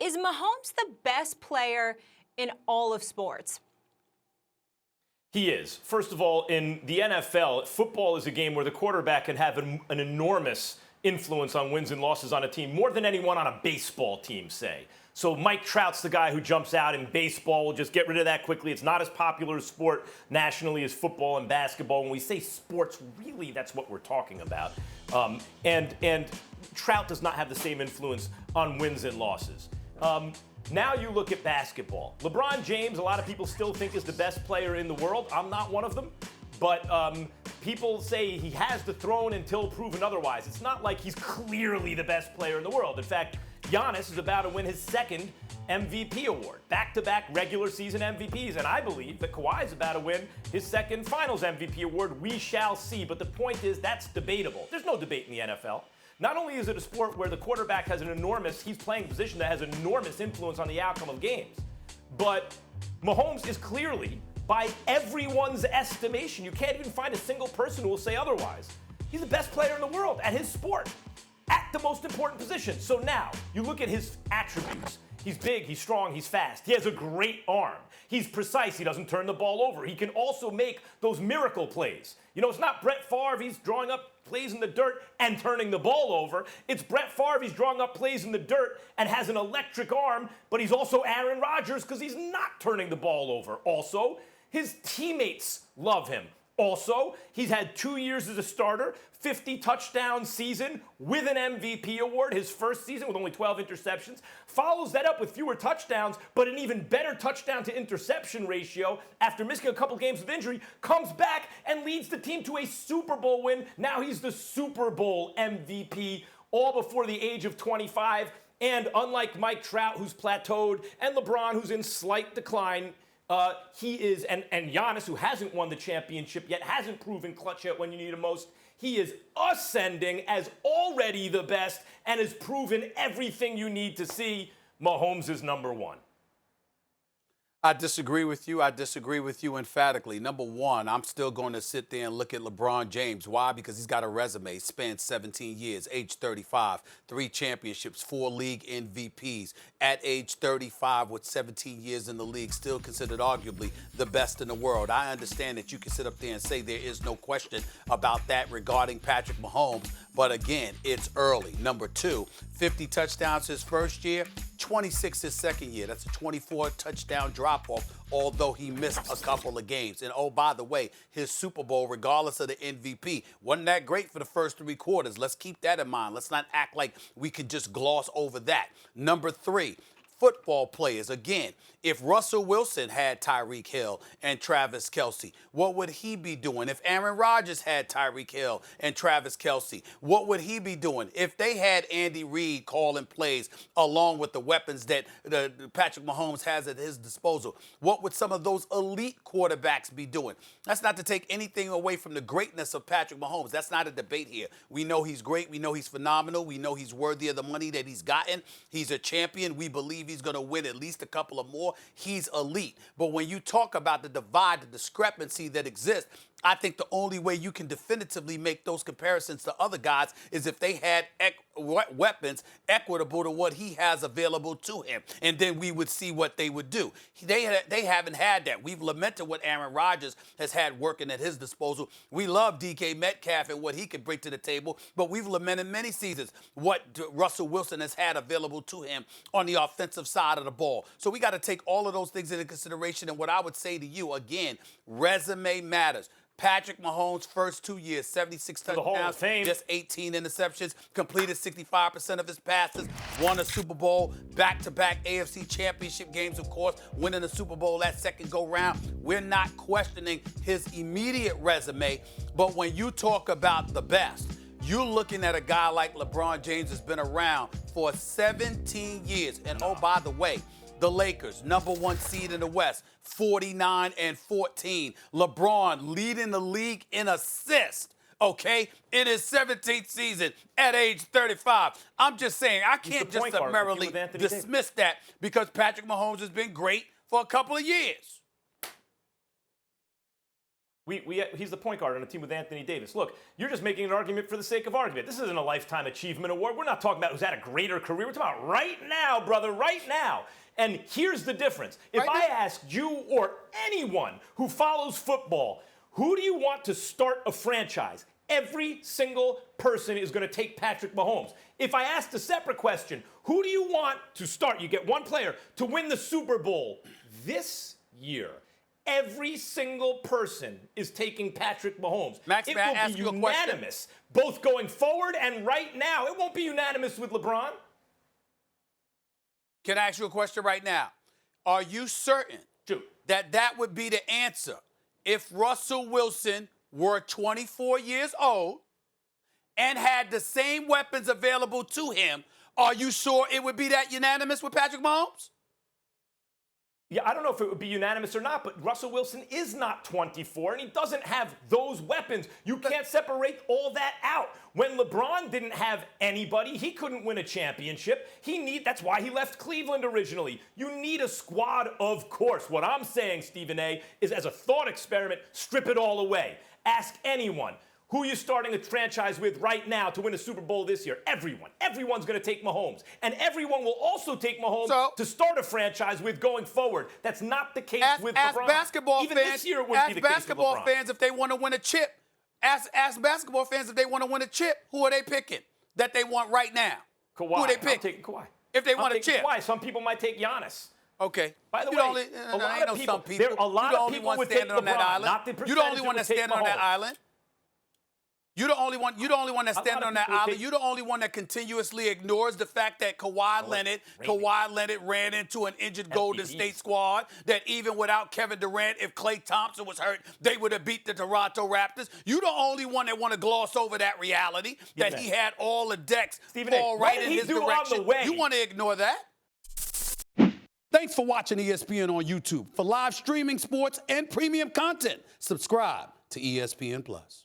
Is Mahomes the best player in all of sports? He is. First of all, in the NFL, football is a game where the quarterback can have an enormous influence on wins and losses on a team, more than anyone on a baseball team, say. So Mike Trout's the guy who jumps out in baseball. We'll just get rid of that quickly. It's not as popular a sport nationally as football and basketball. When we say sports, really, that's what we're talking about. And Trout does not have the same influence on wins and losses. Now you look at basketball. LeBron James, a lot of people still think is the best player in the world. I'm not one of them. But people say he has the throne until proven otherwise. It's not like he's clearly the best player in the world. In fact, Giannis is about to win his second MVP award, back-to-back regular season MVPs. And I believe that Kawhi is about to win his second finals MVP award. We shall see. But the point is, that's debatable. There's no debate in the NFL. Not only is it a sport where the quarterback has he's playing a position that has enormous influence on the outcome of games, but Mahomes is clearly, by everyone's estimation, you can't even find a single person who will say otherwise, he's the best player in the world at his sport, at the most important position. So now, you look at his attributes. He's big, he's strong, he's fast. He has a great arm. He's precise, he doesn't turn the ball over. He can also make those miracle plays. You know, it's not Brett Favre, he's drawing up plays in the dirt and turning the ball over. It's Brett Favre, he's drawing up plays in the dirt and has an electric arm, but he's also Aaron Rodgers because he's not turning the ball over. Also, his teammates love him. Also, he's had 2 years as a starter, 50 touchdown season with an MVP award, his first season with only 12 interceptions. Follows that up with fewer touchdowns, but an even better touchdown to interception ratio after missing a couple games with injury, comes back and leads the team to a Super Bowl win. Now he's the Super Bowl MVP, all before the age of 25. And unlike Mike Trout, who's plateaued, and LeBron, who's in slight decline, he is, and Giannis, who hasn't won the championship yet, hasn't proven clutch yet when you need him most, he is ascending as already the best and has proven everything you need to see. Mahomes is number one. I disagree with you. I disagree with you emphatically. Number one, I'm still going to sit there and look at LeBron James. Why? Because he's got a resume. Spanned 17 years, age 35, 3 championships, 4 league MVPs. At age 35 with 17 years in the league, still considered arguably the best in the world. I understand that you can sit up there and say there is no question about that regarding Patrick Mahomes. But again, it's early. Number two, 50 touchdowns his first year, 26 his second year. That's a 24 touchdown drop-off, although he missed a couple of games. And oh, by the way, his Super Bowl, regardless of the MVP, wasn't that great for the first 3 quarters. Let's keep that in mind. Let's not act like we could just gloss over that. Number three, football players. Again, if Russell Wilson had Tyreek Hill and Travis Kelce, what would he be doing? If Aaron Rodgers had Tyreek Hill and Travis Kelce, what would he be doing? If they had Andy Reid calling plays along with the weapons that Patrick Mahomes has at his disposal, what would some of those elite quarterbacks be doing? That's not to take anything away from the greatness of Patrick Mahomes. That's not a debate here. We know he's great. We know he's phenomenal. We know he's worthy of the money that he's gotten. He's a champion. We believe he's going to win at least a couple of more. He's elite. But when you talk about the divide, the discrepancy that exists, I think the only way you can definitively make those comparisons to other guys is if they had weapons equitable to what he has available to him. And then we would see what they would do. They haven't had that. We've lamented what Aaron Rodgers has had working at his disposal. We love DK Metcalf and what he can bring to the table, but we've lamented many seasons what Russell Wilson has had available to him on the offensive side of the ball. So we got to take all of those things into consideration. And what I would say to you, again, resume matters. Patrick Mahomes' first 2 years, 76 touchdowns, just 18 interceptions, completed 65% of his passes, won a Super Bowl, back-to-back AFC championship games, of course, winning the Super Bowl that second go-round. We're not questioning his immediate resume, but when you talk about the best, you're looking at a guy like LeBron James has been around for 17 years. And oh, by the way, the Lakers, #1 seed in the West, 49-14. LeBron leading the league in assists, okay, in his 17th season at age 35. I'm just saying, I can't just summarily dismiss that because Patrick Mahomes has been great for a couple of years. He's the point guard on a team with Anthony Davis. Look, you're just making an argument for the sake of argument. This isn't a Lifetime Achievement Award. We're not talking about who's had a greater career. We're talking about right now, brother, right now. And here's the difference. If I asked you or anyone who follows football, who do you want to start a franchise? Every single person is going to take Patrick Mahomes. If I asked a separate question, who do you want to start? You get one player to win the Super Bowl this year. Every single person is taking Patrick Mahomes. Max, it may I will ask be you a unanimous, both going forward and right now. It won't be unanimous with LeBron. Can I ask you a question right now? Are you certain that would be the answer if Russell Wilson were 24 years old and had the same weapons available to him? Are you sure it would be that unanimous with Patrick Mahomes? Yeah, I don't know if it would be unanimous or not, but Russell Wilson is not 24, and he doesn't have those weapons. You can't separate all that out. When LeBron didn't have anybody, he couldn't win a championship. That's why he left Cleveland originally. You need a squad, of course. What I'm saying, Stephen A., is as a thought experiment, strip it all away. Ask anyone. Who are you starting a franchise with right now to win a Super Bowl this year? Everyone. Everyone's going to take Mahomes. And everyone will also take Mahomes to start a franchise with going forward. That's not the case with LeBron. Even this year it wouldn't be the case with LeBron. Ask basketball fans if they want to win a chip. Ask basketball fans if they want to win a chip. Who are they picking that they want right now? Kawhi. Who are they picking? I'm taking Kawhi. If they want a chip. Kawhi. Some people might take Giannis. Okay. By the way, a lot of people would take LeBron. You're the only one that's standing on that island. You're the only one that's standing on that island. You're the only one that continuously ignores the fact that Kawhi Leonard ran into an injured Golden State squad, that even without Kevin Durant, if Klay Thompson was hurt, they would have beat the Toronto Raptors. You're the only one that want to gloss over that reality, that he had all the decks fall right in his direction. You want to ignore that? Thanks for watching ESPN on YouTube. For live streaming, sports, and premium content, subscribe to ESPN+.